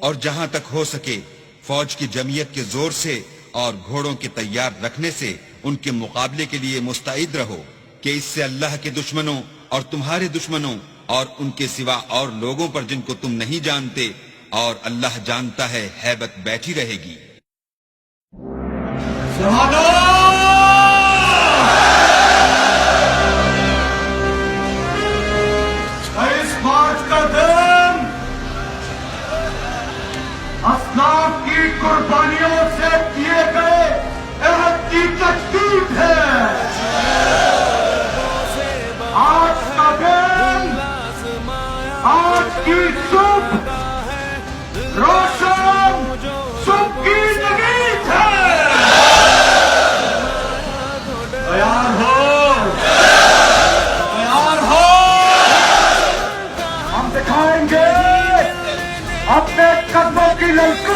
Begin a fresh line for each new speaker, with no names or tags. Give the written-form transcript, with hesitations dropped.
और जहां तक हो सके फौज की जमीयत के जोर से और घोड़ों के तैयार रखने से उनके मुकाबले के लिए मुस्तैद रहो कि इससे अल्लाह के दुश्मनों और तुम्हारे दुश्मनों और उनके सिवा और लोगों पर जिनको तुम नहीं जानते और अल्लाह जानता है हैबत बैठी रहेगी।
इस मार्च का दिन असलाफ की कुर्बानियों से किए गए अहद की तजदीद है। आज का दिन, आज की सुबह रोशन सुबह की तगीद है। तैयार हो, तैयार हो। हम दिखाएंगे अपने कदमों की ललकार।